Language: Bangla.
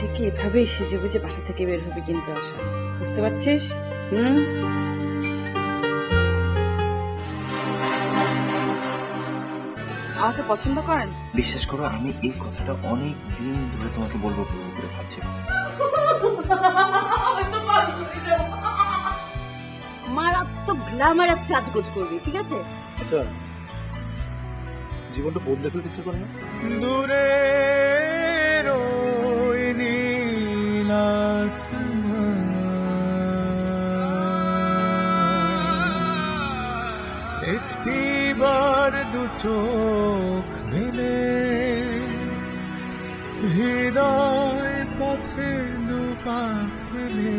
থেকে এভাবেই সেজে বুঝে বাসা থেকে বের হবি কিন্তু আশা, বুঝতে পারছিস? আমাকে পছন্দ করেন? বিশ্বাস করো, আমি এই কথাটা অনেক দিন ধরে তোমাকে বলবো বলবো করে ভাবছি। মারাত্মক গ্ল্যামারাস সাজগোজ করবি, ঠিক আছে? আচ্ছা, জীবনটা বদলে ফেলতে ইচ্ছে করে না? দূরে রই নীল আসমান, একটিবার দু চোখ মেলে হৃদয় পথে দু পা ফেলে